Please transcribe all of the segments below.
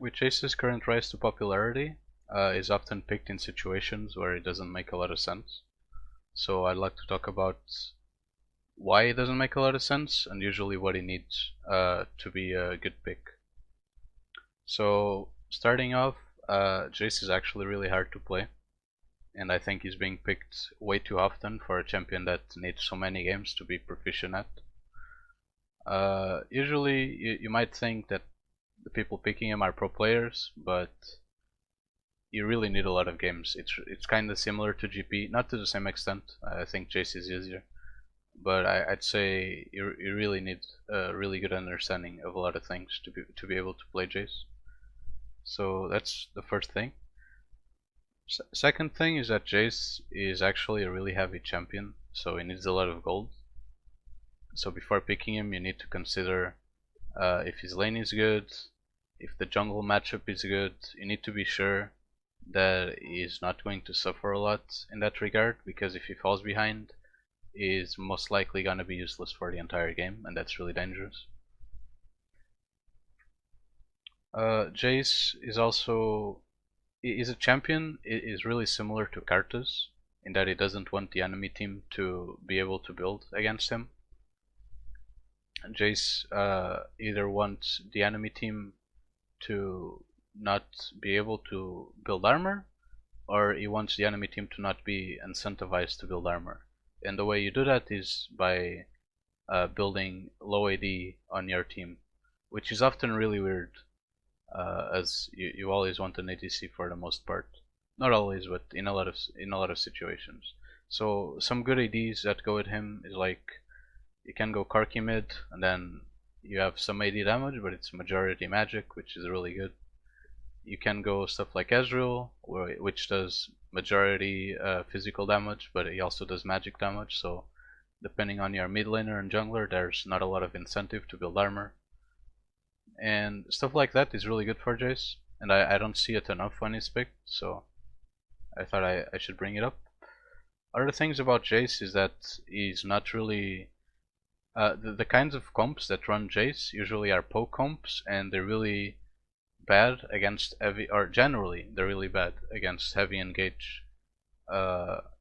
With Jayce's current rise to popularity, is often picked in situations where it doesn't make a lot of sense. So I'd like to talk about why it doesn't make a lot of sense and usually what he needs to be a good pick. So starting off, Jayce is actually really hard to play, and I think he's being picked way too often for a champion that needs so many games to be proficient at. Usually you might think that the people picking him are pro players, but you really need a lot of games. It's kind of similar to GP, not to the same extent. I think Jayce is easier, but I'd say you really need a really good understanding of a lot of things to be able to play Jayce. So that's the first thing. Second thing is that Jayce is actually a really heavy champion, so he needs a lot of gold. So before picking him, you need to consider if his lane is good, if the jungle matchup is good. You need to be sure that he's not going to suffer a lot in that regard, because if he falls behind, he's most likely going to be useless for the entire game, and that's really dangerous. Jayce is a champion. It is really similar to Karthus in that he doesn't want the enemy team to be able to build against him. Jayce either wants the enemy team to not be able to build armor, or he wants the enemy team to not be incentivized to build armor. And the way you do that is by building low AD on your team, which is often really weird, as you always want an ADC for the most part. Not always, but in a lot of situations. So some good ADs that go with him is like you can go Karki mid, and then you have some AD damage, but it's majority magic, which is really good. You can go stuff like Ezreal, which does majority physical damage, but he also does magic damage, so depending on your mid laner and jungler, there's not a lot of incentive to build armor. And stuff like that is really good for Jayce, and I don't see it enough when he's picked, so I thought I should bring it up. Other things about Jayce is that he's not really the kinds of comps that run Jayce usually are poke comps, and they're really bad against heavy, or generally they're really bad against heavy engage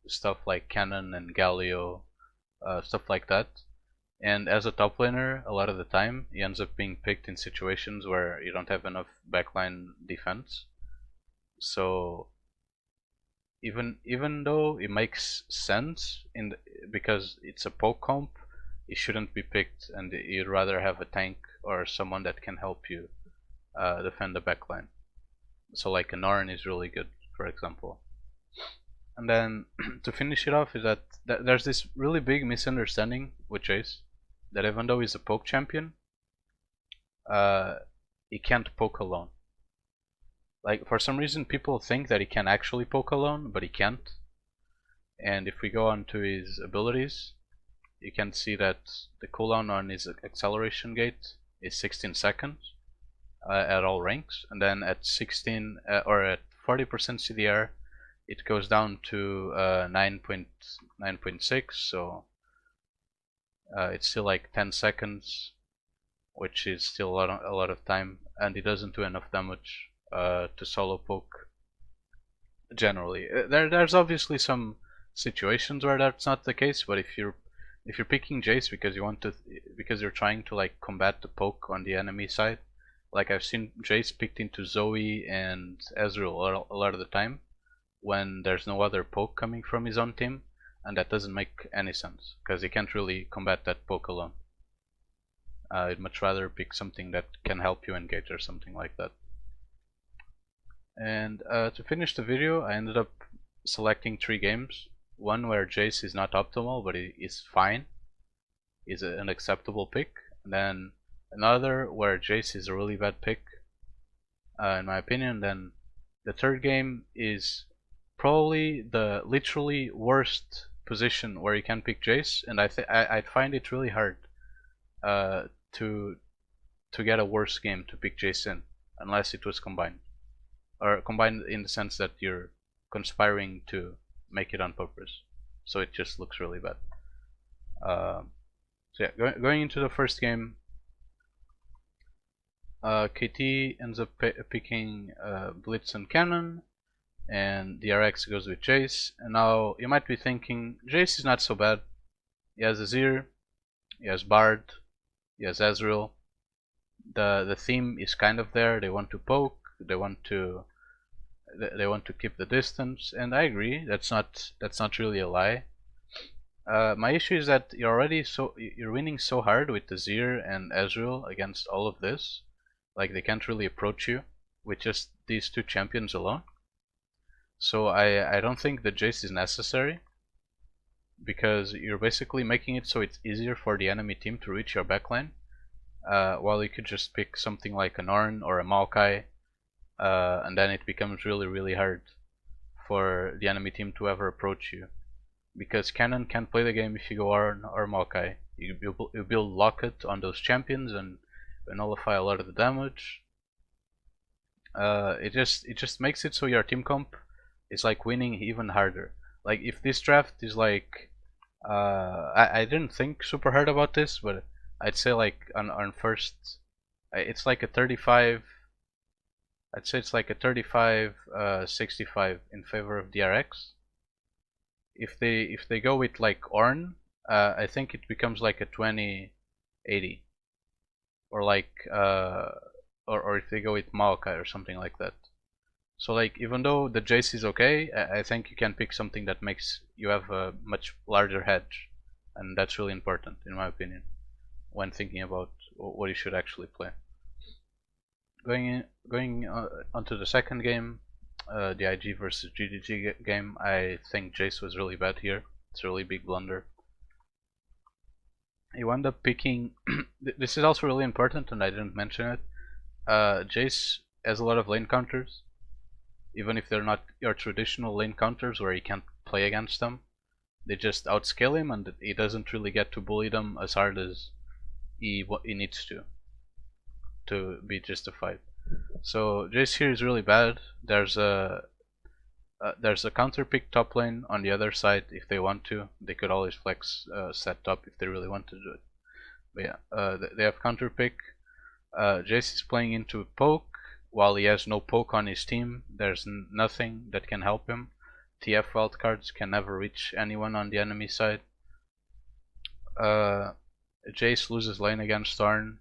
stuff like Cannon and Galio, stuff like that. And as a top laner, a lot of the time he ends up being picked in situations where you don't have enough backline defense. So even though it makes sense because it's a poke comp, it shouldn't be picked, and you'd rather have a tank or someone that can help you defend the backline. So like a Norn is really good, for example. And then to finish it off is that there's this really big misunderstanding with Jayce, that even though he's a poke champion, he can't poke alone. Like for some reason people think that he can actually poke alone, but he can't. And if we go on to his abilities, you can see that the cooldown on his acceleration gate is 16 seconds at all ranks, and then at 16 or at 40% CDR it goes down to 9.6, so it's still like 10 seconds, which is still a lot of time, and it doesn't do enough damage to solo poke generally. There's obviously some situations where that's not the case, but if you're picking Jayce because you're trying to like combat the poke on the enemy side, like I've seen Jayce picked into Zoe and Ezreal a lot of the time when there's no other poke coming from his own team, and that doesn't make any sense because he can't really combat that poke alone. I'd much rather pick something that can help you engage or something like that. And to finish the video, I ended up selecting 3 games. One where Jayce is not optimal, but he is fine, is an acceptable pick. And then another where Jayce is a really bad pick, in my opinion. Then the third game is probably the literally worst position where you can pick Jayce, and I find it really hard to get a worse game to pick Jayce in, unless it was combined, or combined in the sense that you're conspiring to make it on purpose, so it just looks really bad. So yeah, going into the first game, KT ends up picking Blitz and Cannon, and DRX goes with Jayce. And now you might be thinking, Jayce is not so bad. He has Azir, he has Bard, he has Ezreal. The theme is kind of there. They want to poke, they want to keep the distance, and I agree. That's not really a lie. My issue is that you're winning so hard with Azir and Ezreal against all of this. Like, they can't really approach you with just these two champions alone. So I don't think the Jayce is necessary, because you're basically making it so it's easier for the enemy team to reach your backline, while you could just pick something like an Ornn or a Maokai, and then it becomes really hard for the enemy team to ever approach you, because Cannon can't play the game if you go Ornn or Maokai. You build Locket on those champions and nullify a lot of the damage. It just makes it so your team comp is like winning even harder. Like, if this draft is like, I didn't think super hard about this, but I'd say like on first, it's like a 35. I'd say it's like a 35-65 in favor of DRX. If they go with like Ornn, I think it becomes like a 20-80, or like or if they go with Maokai or something like that. So like, even though the Jayce is okay, I think you can pick something that makes you have a much larger hedge, and that's really important in my opinion when thinking about what you should actually play. Going onto the second game, the IG versus GGG game, I think Jayce was really bad here. It's a really big blunder. You end up picking this is also really important and I didn't mention it. Jayce has a lot of lane counters, even if they're not your traditional lane counters where you can't play against them. They just outscale him, and he doesn't really get to bully them as hard as he needs to be justified. So Jayce here is really bad. There's a counter pick top lane on the other side if they want to. They could always flex set top if they really want to do it. But yeah, they have counter pick. Jayce is playing into poke. While he has no poke on his team, there's nothing that can help him. TF wildcards can never reach anyone on the enemy side. Jayce loses lane against Ornn,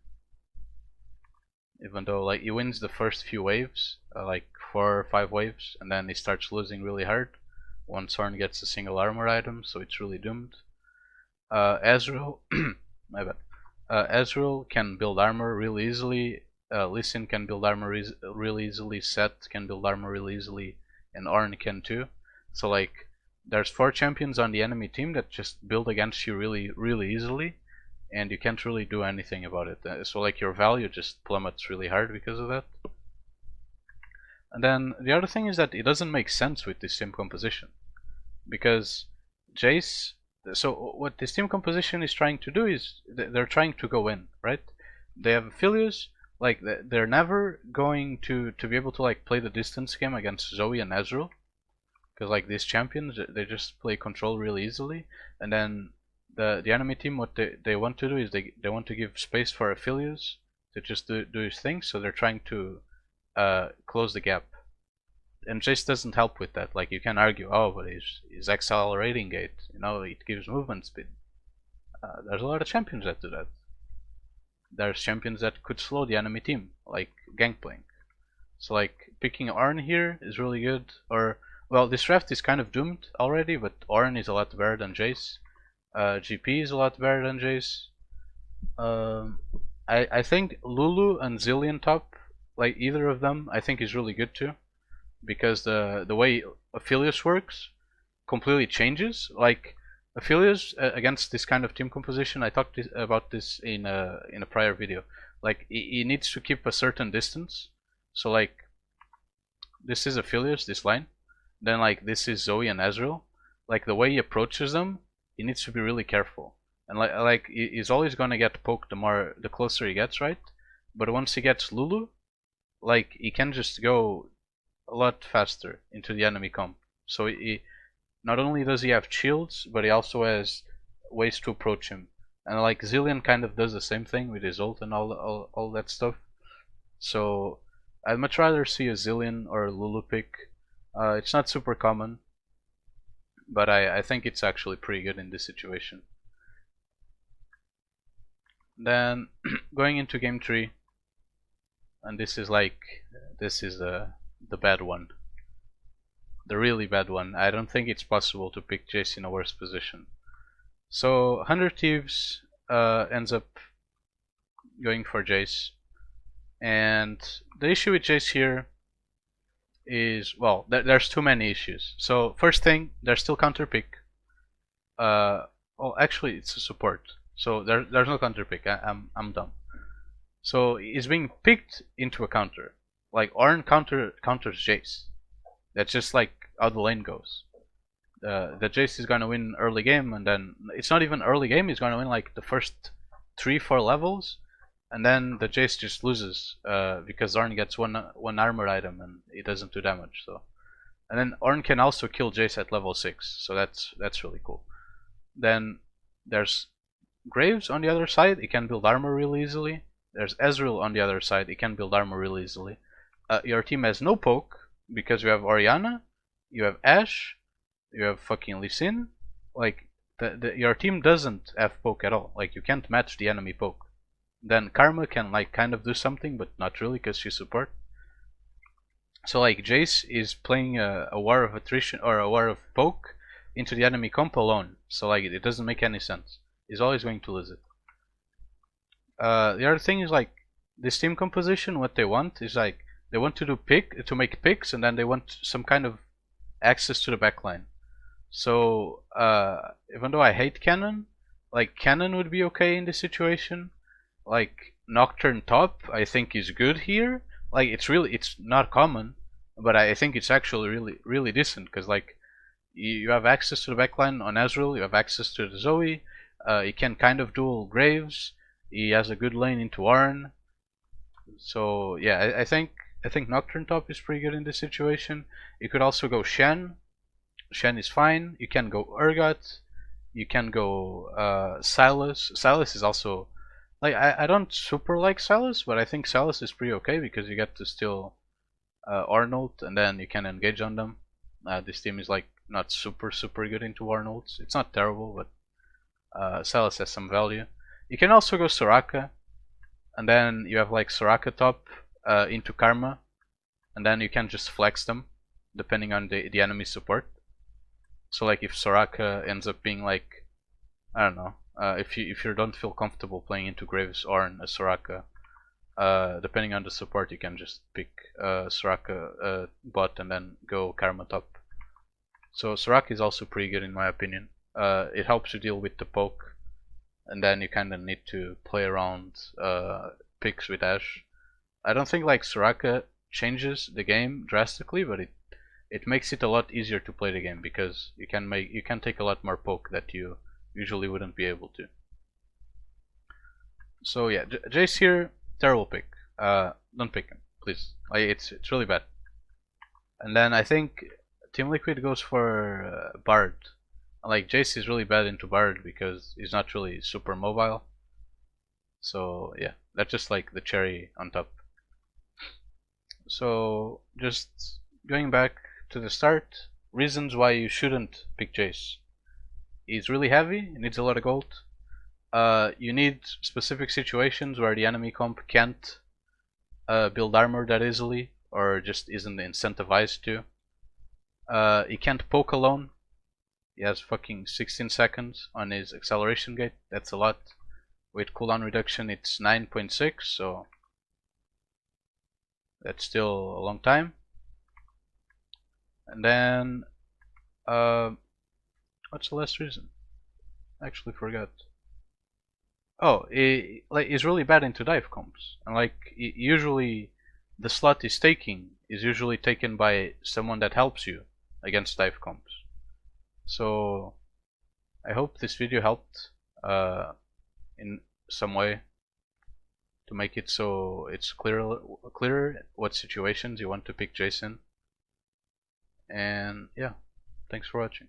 even though like he wins the first few waves, like 4 or 5 waves, and then he starts losing really hard once Ornn gets a single armor item, so it's really doomed. Ezreal, my bad. Ezreal can build armor really easily. Lee Sin can build armor really easily. Sett can build armor really easily, and Ornn can too. So like, there's 4 champions on the enemy team that just build against you really easily, and you can't really do anything about it. So like, your value just plummets really hard because of that. And then the other thing is that it doesn't make sense with this team composition, because Jayce. So what this team composition is trying to do is they're trying to go in, right? They have Aphelios. Like, they're never going to be able to like play the distance game against Zoe and Ezreal, because like, these champions, they just play control really easily. And then the enemy team, what they want to do is they want to give space for Aphelios to just do his thing. So they're trying to close the gap, and Jayce doesn't help with that. Like, you can argue, oh, but his accelerating gate, you know, it gives movement speed. There's a lot of champions that do that. There's champions that could slow the enemy team, like Gangplank. So like, picking Ornn here is really good. Or, well, this draft is kind of doomed already, but Ornn is a lot better than Jayce. GP is a lot better than Jayce. I think Lulu and Zillion top, like either of them, I think is really good too, because the way Aphelios works completely changes. Like, Aphelios against this kind of team composition, I talked about this in a prior video. Like, he needs to keep a certain distance. So like, this is Aphelios, this line. Then like, this is Zoe and Ezreal. Like, the way he approaches them, he needs to be really careful. And like he's always gonna get poked the closer he gets, right? But once he gets Lulu, like, he can just go a lot faster into the enemy comp. So he not only does he have shields, but he also has ways to approach him. And like, Zillion kind of does the same thing with his ult and all that stuff. So I'd much rather see a Zillion or a Lulu pick. It's not super common, but I think it's actually pretty good in this situation. Then going into game 3, and this is the bad one, the really bad one. I don't think it's possible to pick Jayce in a worse position. So 100 Thieves ends up going for Jayce, and the issue with Jayce here is, well, there's too many issues. So first thing, there's still counter pick. Well, actually, it's a support, so there's no counter pick. I'm dumb. So he's being picked into a counter. Like Ornn counters Jayce. That's just like how the lane goes. The Jayce is gonna win early game, and then it's not even early game. He's gonna win like the first 3-4 levels, and then the Jayce just loses because Ornn gets one armor item and it doesn't do damage. So, and then Ornn can also kill Jayce at level 6, so that's really cool. Then there's Graves on the other side. He can build armor really easily. There's Ezreal on the other side. He can build armor really easily. Your team has no poke because you have Orianna, you have Ashe, you have fucking Lee Sin. Like your team doesn't have poke at all. Like you can't match the enemy poke. Then Karma can like kind of do something, but not really because she's support. So like Jayce is playing a war of attrition or a war of poke into the enemy comp alone. So like it doesn't make any sense. He's always going to lose it. The other thing is like this team composition. What they want is like they want to make picks, and then they want some kind of access to the backline. So even though I hate Cannon, like Cannon would be okay in this situation. Like Nocturne top, I think is good here. Like it's not common, but I think it's actually really decent because like you have access to the backline on Ezreal, you have access to the Zoe. He can kind of duel Graves. He has a good lane into Ornn. So yeah, I think Nocturne top is pretty good in this situation. You could also go Shen. Shen is fine. You can go Urgot. You can go Silas. Silas is also like I don't super like Silas, but I think Silas is pretty okay because you get to steal Arnold and then you can engage on them. This team is like not super good into Arnolds. It's not terrible, but Silas has some value. You can also go Soraka, and then you have like Soraka top into Karma, and then you can just flex them depending on the enemy support. So like if Soraka ends up being like, I don't know, if you don't feel comfortable playing into Graves or a Soraka, depending on the support, you can just pick Soraka bot and then go Karma top. So Soraka is also pretty good in my opinion. It helps you deal with the poke, and then you kind of need to play around picks with Ashe. I don't think like Soraka changes the game drastically, but it makes it a lot easier to play the game because you can take a lot more poke that you usually wouldn't be able to. So yeah, Jayce here, terrible pick. Don't pick him, please. Like, it's really bad. And then I think Team Liquid goes for Bard. Like Jayce is really bad into Bard because he's not really super mobile. So yeah, that's just like the cherry on top. So just going back to the start, reasons why you shouldn't pick Jayce. He's really heavy, he needs a lot of gold. You need specific situations where the enemy comp can't build armor that easily or just isn't incentivized to. He can't poke alone. He has fucking 16 seconds on his acceleration gate. That's a lot. With cooldown reduction it's 9.6, so that's still a long time. And then what's the last reason? I actually forgot. Oh, he's really bad into dive comps, and like usually the slot he's taking is usually taken by someone that helps you against dive comps. So I hope this video helped in some way to make it so it's clearer what situations you want to pick Jayce in. And yeah, thanks for watching.